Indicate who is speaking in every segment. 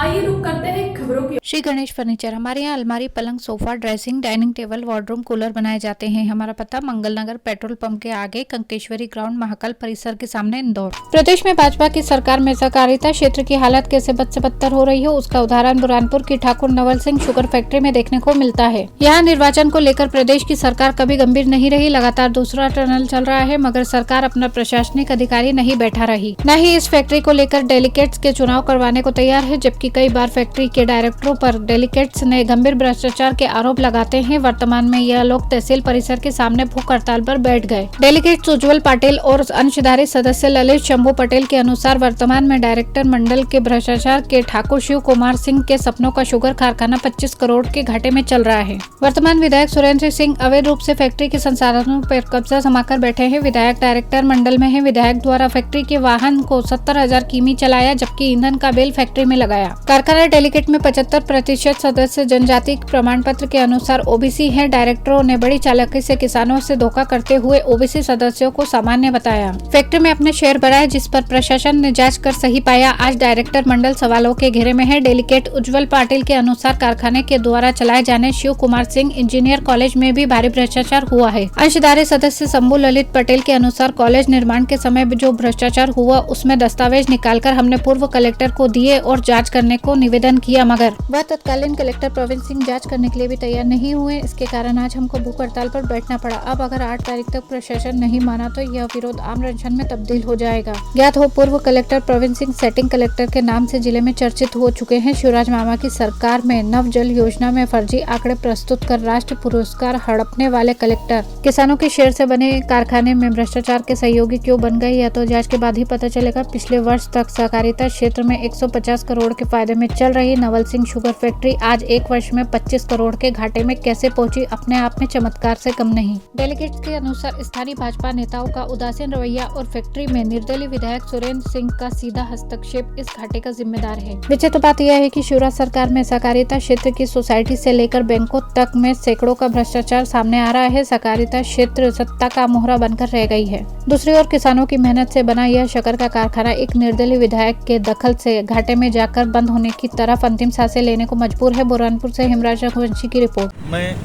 Speaker 1: आइए रुक करते हैं खबरों की।
Speaker 2: श्री गणेश फर्नीचर। हमारे यहाँ अलमारी, पलंग, sofa, dressing, dining table, wardroom, cooler बनाए जाते हैं। हमारा पता मंगल नगर पेट्रोल पंप के आगे, कंकेश्वरी ग्राउंड, महाकाल परिसर के सामने, इंदौर। प्रदेश में भाजपा की सरकार में सहकारिता क्षेत्र की हालत कैसे बद से बदतर हो रही है, उसका उदाहरण बुरहानपुर की ठाकुर नवल सिंह शुगर फैक्ट्री में देखने को मिलता है। यहाँ निर्वाचन को लेकर प्रदेश की सरकार कभी गंभीर नहीं रही। लगातार दूसरा टनल चल रहा है, मगर सरकार अपना प्रशासनिक अधिकारी नहीं बैठा रही, न ही इस फैक्ट्री को लेकर डेलीगेट्स के चुनाव करवाने को तैयार है। जबकि कई बार फैक्ट्री के डायरेक्टरों पर डेलीगेट्स ने गंभीर भ्रष्टाचार के आरोप लगाते हैं। वर्तमान में यह लोग तहसील परिसर के सामने भूख हड़ताल पर बैठ गए। डेलीगेट्स उज्जवल पाटिल और अंशधारी सदस्य ललित शंभू पटेल के अनुसार वर्तमान में डायरेक्टर मंडल के भ्रष्टाचार के ठाकुर शिव कुमार सिंह के सपनों का शुगर कारखाना 25 करोड़ के घाटे में चल रहा है। वर्तमान विधायक सुरेंद्र सिंह अवैध रूप से फैक्ट्री के संसाधनों पर कब्जा जमाकर बैठे हैं। विधायक डायरेक्टर मंडल में है। विधायक द्वारा फैक्ट्री के वाहन को 70,000 किमी चलाया, जबकि ईंधन का बिल फैक्ट्री में लगाया। कारखाना डेलीगेट में 75% सदस्य जनजाति प्रमाण पत्र के अनुसार ओबीसी हैं। डायरेक्टरों ने बड़ी चालाकी से किसानों से धोखा करते हुए ओबीसी सदस्यों को सामान्य बताया। फैक्ट्री में अपने शेयर बढ़ाए, जिस पर प्रशासन ने जांच कर सही पाया। आज डायरेक्टर मंडल सवालों के घेरे में है। डेलीगेट उज्जवल पाटिल के अनुसार कारखाने के द्वारा चलाए जाने शिव कुमार सिंह इंजीनियर कॉलेज में भी भारी भ्रष्टाचार हुआ है। अंशधारी सदस्य शंभू ललित पटेल के अनुसार कॉलेज निर्माण के समय जो भ्रष्टाचार हुआ, उसमें दस्तावेज निकालकर हमने पूर्व कलेक्टर को दिए और जाँच करने को निवेदन किया, मगर वह तत्कालीन कलेक्टर प्रवीण सिंह जांच करने के लिए भी तैयार नहीं हुए। इसके कारण आज हमको भूख हड़ताल पर बैठना पड़ा। अब अगर 8 तारीख तक प्रशासन नहीं माना तो यह विरोध आम अनशन में तब्दील हो जाएगा। ज्ञात हो, पूर्व collector Praveen Singh sitting collector के नाम से जिले में चर्चित हो चुके हैं। शिवराज मामा की सरकार में नव जल योजना में फर्जी आंकड़े प्रस्तुत कर राष्ट्रीय पुरस्कार हड़पने वाले कलेक्टर किसानों के शेयर से बने कारखाने में भ्रष्टाचार के सहयोगी क्यों बन गए, यह तो जाँच के बाद ही पता चलेगा। पिछले वर्ष तक सहकारिता क्षेत्र में 150 करोड़ के फायदे में चल रही नवल सिंह शुगर फैक्ट्री आज एक वर्ष में 25 करोड़ के घाटे में कैसे पहुंची, अपने आप में चमत्कार से कम नहीं। डेलीगेट्स के अनुसार स्थानीय भाजपा नेताओं का उदासीन रवैया और फैक्ट्री में निर्दलीय विधायक सुरेंद्र सिंह का सीधा हस्तक्षेप इस घाटे का जिम्मेदार है। विचित्र बात यह है कि शिवराज सरकार में सहकारिता क्षेत्र की सोसाइटी से लेकर बैंकों तक में सैकड़ों का भ्रष्टाचार सामने आ रहा है। सहकारिता क्षेत्र सत्ता का मोहरा बनकर रह गई है। दूसरी ओर किसानों की मेहनत से बना यह शक्कर का कारखाना एक निर्दलीय विधायक के दखल से घाटे में जाकर बंद होने की तरफ अंतिम सांसें लेने को मजबूर है। बुरहानपुर से हेमराज रघुवंशी की रिपोर्ट।
Speaker 3: मैं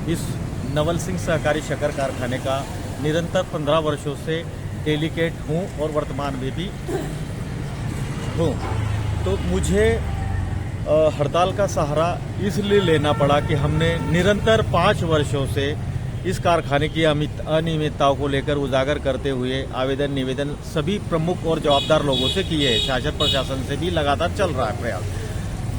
Speaker 3: इस नवल सिंह सहकारी शक्कर कारखाने का निरंतर 15 वर्षों से डेलीगेट हूँ और वर्तमान में भी हूँ। तो मुझे हड़ताल का सहारा इसलिए लेना पड़ा कि हमने निरंतर 5 वर्षों से इस कारखाने की अनियमितताओं को लेकर उजागर करते हुए आवेदन निवेदन सभी प्रमुख और जवाबदार लोगों से किए हैं। शासन प्रशासन से भी लगातार चल रहा है प्रयास,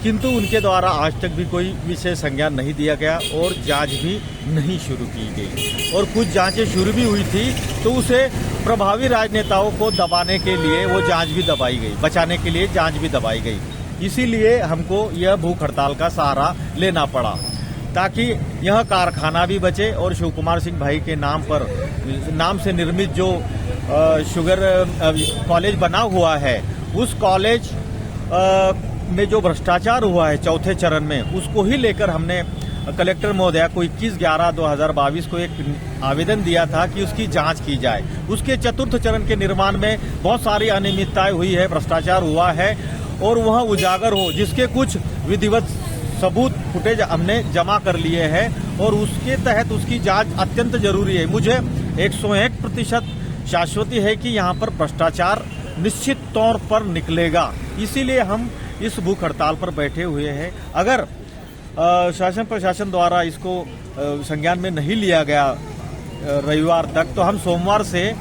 Speaker 3: किंतु उनके द्वारा आज तक भी कोई विशेष संज्ञान नहीं दिया गया और जांच भी नहीं शुरू की गई। और कुछ जांचें शुरू भी हुई थी तो उसे प्रभावी राजनेताओं को दबाने के लिए वो जांच भी दबाई गई, बचाने के लिए जांच भी दबाई गई। इसीलिए हमको यह भूख हड़ताल का सहारा लेना पड़ा ताकि यह कारखाना भी बचे और शिव कुमार सिंह भाई के नाम से निर्मित जो शुगर कॉलेज बना हुआ है, उस कॉलेज में जो भ्रष्टाचार हुआ है चौथे चरण में, उसको ही लेकर हमने कलेक्टर महोदया को 21/11/2022 को एक आवेदन दिया था कि उसकी जांच की जाए। उसके चतुर्थ चरण के निर्माण में बहुत सारी अनियमितताएं हुई है, भ्रष्टाचार हुआ है और वह उजागर हो, जिसके कुछ विधिवत सबूत फुटेज हमने जमा कर लिए हैं और उसके तहत उसकी जांच अत्यंत जरूरी है। मुझे 101% शाश्वती है कि यहाँ पर भ्रष्टाचार निश्चित तौर पर निकलेगा। इसीलिए हम इस भूख हड़ताल पर बैठे हुए हैं। अगर शासन प्रशासन द्वारा इसको संज्ञान में नहीं लिया गया रविवार तक, तो हम सोमवार से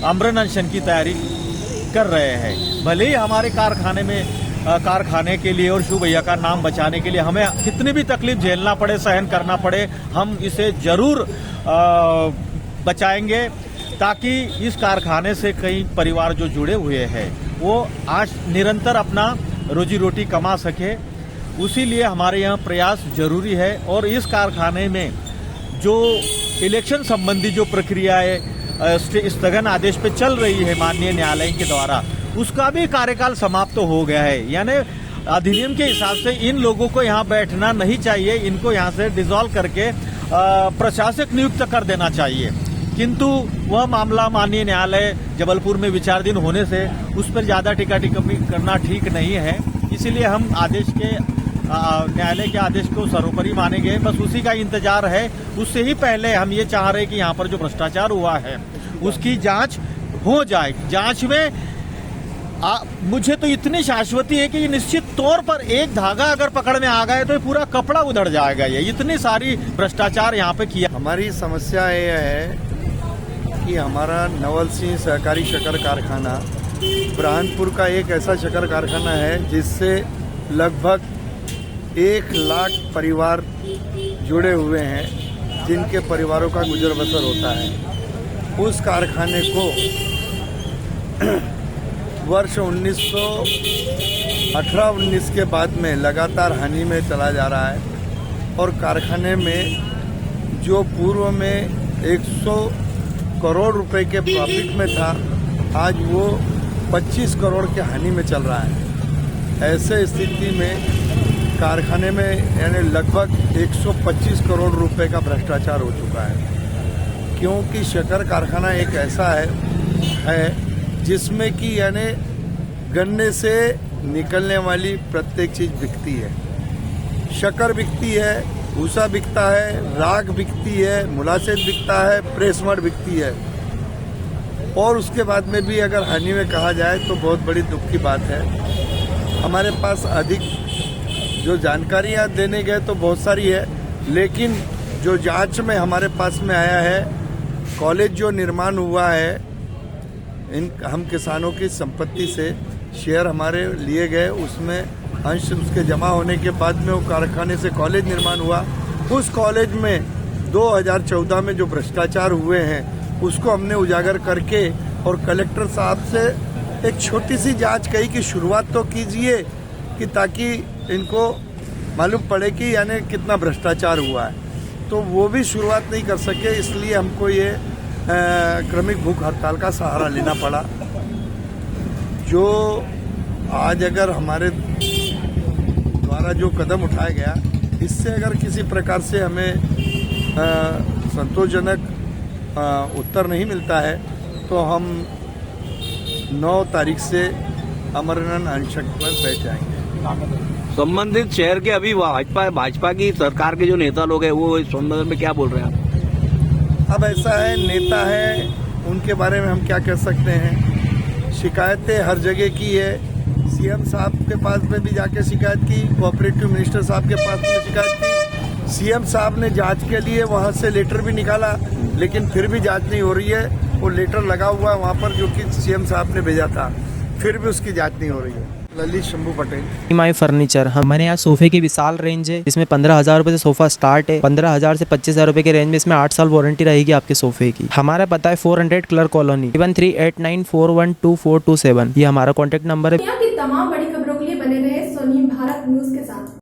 Speaker 3: आमरण अनशन की तैयारी कर रहे हैं। भले ही हमारे कारखाने के लिए और शिव भैया का नाम बचाने के लिए हमें कितनी भी तकलीफ झेलना पड़े, सहन करना पड़े, हम इसे जरूर बचाएंगे ताकि इस कारखाने से कई परिवार जो जुड़े हुए हैं वो आज निरंतर अपना रोजी रोटी कमा सके। उसी लिए हमारे यहाँ प्रयास जरूरी है। और इस कारखाने में जो इलेक्शन संबंधी जो प्रक्रियाएं स्थगन आदेश पे चल रही है माननीय न्यायालय के द्वारा, उसका भी कार्यकाल समाप्त हो गया है। यानी अधिनियम के हिसाब से इन लोगों को यहाँ बैठना नहीं चाहिए, इनको यहाँ से डिसॉल्व करके प्रशासक नियुक्त कर देना चाहिए। किंतु वह मामला माननीय न्यायालय जबलपुर में विचाराधीन होने से उस पर ज्यादा टिप्पणी करना ठीक नहीं है। इसीलिए हम आदेश के न्यायालय के आदेश को सर्वोपरि मानेंगे। बस उसी का इंतजार है। उससे ही पहले हम ये चाह रहे हैं कि यहाँ पर जो भ्रष्टाचार हुआ है उसकी जांच हो जाए। जांच में मुझे तो इतनी शाश्वती है कि ये निश्चित तौर पर एक धागा अगर पकड़ में आ गए तो ये पूरा कपड़ा उधड़ जाएगा। ये इतनी सारी भ्रष्टाचार यहाँ पे किया।
Speaker 4: हमारी समस्या ये है कि हमारा नवल सिंह सहकारी शक्कर कारखाना बुरहानपुर का एक ऐसा शक्कर कारखाना है जिससे लगभग 1 लाख परिवार जुड़े हुए हैं, जिनके परिवारों का गुजर बसर होता है। उस कारखाने को वर्ष 1918-19 के बाद में लगातार हानि में चला जा रहा है और कारखाने में जो पूर्व में 100 करोड़ रुपए के प्रॉफिट में था, आज वो 25 करोड़ के हानि में चल रहा है। ऐसे स्थिति में कारखाने में यानी लगभग 125 करोड़ रुपए का भ्रष्टाचार हो चुका है, क्योंकि शक्कर कारखाना एक ऐसा है जिसमें कि यानी गन्ने से निकलने वाली प्रत्येक चीज़ बिकती है। शक्कर बिकती है, भूसा बिकता है, राख बिकती है, मुलासेद बिकता है, प्रेस मड बिकती है। और उसके बाद में भी अगर हानि में कहा जाए तो बहुत बड़ी दुख की बात है। हमारे पास अधिक जो जानकारियाँ देने गए तो बहुत सारी है, लेकिन जो जांच में हमारे पास में आया है, कॉलेज जो निर्माण हुआ है, हम किसानों की संपत्ति से शेयर हमारे लिए गए, उसमें अंश उसके जमा होने के बाद में वो कारखाने से कॉलेज निर्माण हुआ। उस कॉलेज में 2014 में जो भ्रष्टाचार हुए हैं उसको हमने उजागर करके और कलेक्टर साहब से एक छोटी सी जांच कही कि शुरुआत तो कीजिए कि ताकि इनको मालूम पड़े कि यानी कितना भ्रष्टाचार हुआ है। तो वो भी शुरुआत नहीं कर सके, इसलिए हमको ये क्रमिक भूख हड़ताल का सहारा लेना पड़ा। जो आज अगर हमारे द्वारा जो कदम उठाया गया, इससे अगर किसी प्रकार से हमें संतोषजनक उत्तर नहीं मिलता है तो हम 9 तारीख से अमरनाथ अनशन पर बैठ जाएंगे।
Speaker 5: संबंधित शहर के अभी भाजपा की सरकार के जो नेता लोग हैं वो इस संबंध में क्या बोल रहे हैं आप?
Speaker 4: अब ऐसा है, नेता है, उनके बारे में हम क्या कह सकते हैं। शिकायतें हर जगह की है। सीएम साहब के पास में भी जाके शिकायत की, कोऑपरेटिव मिनिस्टर साहब के पास में शिकायत की। सीएम साहब ने जांच के लिए वहां से लेटर भी निकाला, लेकिन फिर भी जांच नहीं हो रही है। वो लेटर लगा हुआ है वहाँ पर जो कि सीएम साहब ने भेजा था, फिर भी उसकी जांच नहीं हो रही है। ललित शंभू पटेल।
Speaker 6: माई फर्नीचर, हमारे यहाँ सोफे की विशाल रेंज है। इसमें 15,000 रुपए से सोफा स्टार्ट है। 15,000 से 25,000 रुपए के रेंज में इसमें 8 साल वारंटी रहेगी आपके सोफे की। हमारा पता है 400 क्लर्क कॉलोनी, 7389412427। ये हमारा कॉन्टेक्ट नंबर है।
Speaker 1: दुनिया की तमाम बड़ी खबरों के लिए बने रहे सोनी भारत न्यूज के साथ।